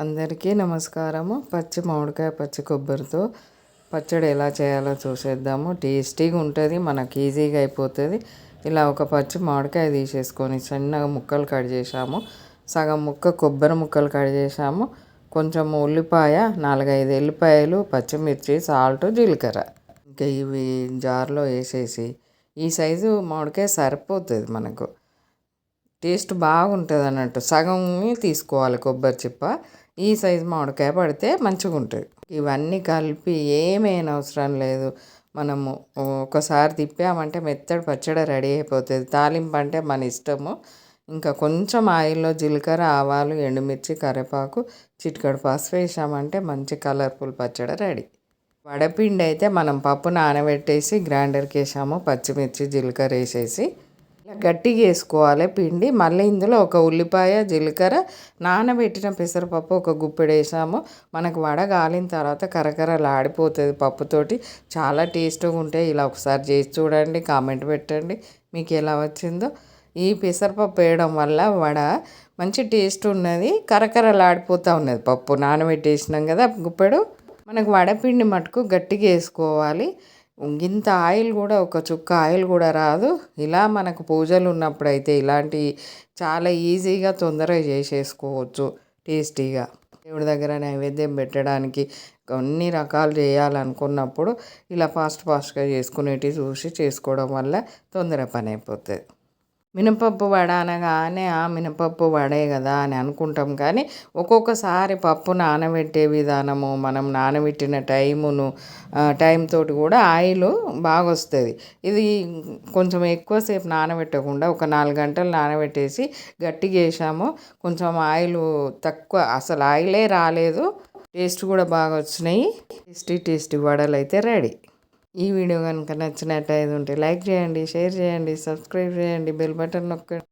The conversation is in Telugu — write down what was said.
అందరికీ నమస్కారము. పచ్చి మామిడికాయ పచ్చి కొబ్బరితో పచ్చడి ఎలా చేయాలో చూసేద్దాము. టేస్టీగా ఉంటుంది, మనకి ఈజీగా అయిపోతుంది. ఇలా ఒక పచ్చి మామిడికాయ తీసేసుకొని చిన్నగా ముక్కలు కట్ చేసాము. సగం ముక్క కొబ్బరి ముక్కలు కట్ చేసాము. కొంచెం ఉల్లిపాయ, 4-5 ఎల్లిపాయలు, పచ్చిమిర్చి, సాల్ట్, జీలకర్ర. ఇంకా ఇవి జార్లో వేసేసి, ఈ సైజు మామిడికాయ సరిపోతుంది మనకు. టేస్ట్ బాగుంటుంది అన్నట్టు. సగం తీసుకోవాలి కొబ్బరి చిప్ప. ఈ సైజు మామిడికాయ పడితే మంచిగా ఉంటుంది. ఇవన్నీ కలిపి ఏమైనా అవసరం లేదు. మనము ఒకసారి తిప్పామంటే మెత్తడి పచ్చడి రెడీ అయిపోతుంది. తాలింపు అంటే మన ఇష్టము. ఇంకా కొంచెం ఆయిల్లో జీలకర్ర, ఆవాలు, ఎండుమిర్చి, కరివేపాకు, చిటికెడు పసుపు వేసామంటే మంచి కలర్ఫుల్ పచ్చడి రెడీ. వడపిండి అయితే మనం పప్పు నానబెట్టేసి గ్రైండర్కి వేసాము. పచ్చిమిర్చి, జీలకర్ర వేసేసి గట్టిగా వేసుకోవాలి పిండి. మళ్ళీ ఇందులో ఒక ఉల్లిపాయ, జీలకర్ర, నానబెట్టిన పెసరపప్పు ఒక గుప్పెడు వేసాము. మనకు వడ గాలిన తర్వాత కరకరలాడిపోతుంది పప్పుతోటి. చాలా టేస్ట్గా ఉంటాయి. ఇలా ఒకసారి చేసి చూడండి, కామెంట్ పెట్టండి మీకు ఎలా వచ్చిందో. ఈ పెసరపప్పు వేయడం వల్ల వడ మంచి టేస్ట్ ఉన్నది, కరకరలాడిపోతూ ఉన్నది. పప్పు నానబెట్టేసినాం కదా గుప్పెడు. మనకు వడపిండి మటుకు గట్టిగా వేసుకోవాలి. ఇంత ఆయిల్ కూడా, ఒక చుక్క ఆయిల్ కూడా రాదు. ఇలా మనకు పూజలు ఉన్నప్పుడైతే ఇలాంటి చాలా ఈజీగా తొందరగా చేసేసుకోవచ్చు టేస్టీగా. దేవుడి దగ్గర నైవేద్యం పెట్టడానికి అన్ని రకాలు చేయాలనుకున్నప్పుడు ఇలా ఫాస్ట్గా చేసుకునేటివి చూసి చేసుకోవడం వల్ల తొందర పని అయిపోతుంది. మినపప్పు వడ అనగానే మినపప్పు వడే కదా అని అనుకుంటాం, కానీ ఒక్కొక్కసారి పప్పు నానబెట్టే విధానము, మనం నానబెట్టిన టైంతో కూడా ఆయిల్ బాగా వస్తుంది. ఇది కొంచెం ఎక్కువసేపు నానబెట్టకుండా ఒక 4 గంటలు నానబెట్టేసి గట్టిగా వేసాము. కొంచెం ఆయిల్ తక్కువ, అసలు ఆయిలే రాలేదు. టేస్ట్ కూడా బాగా వచ్చినాయి. టేస్టీ వడలు అయితే రెడీ. ఈ వీడియో కనుక నచ్చినట్టయితే ఉంటే లైక్ చేయండి, షేర్ చేయండి, సబ్స్క్రైబ్ చేయండి, బెల్ బటన్ నొక్కండి.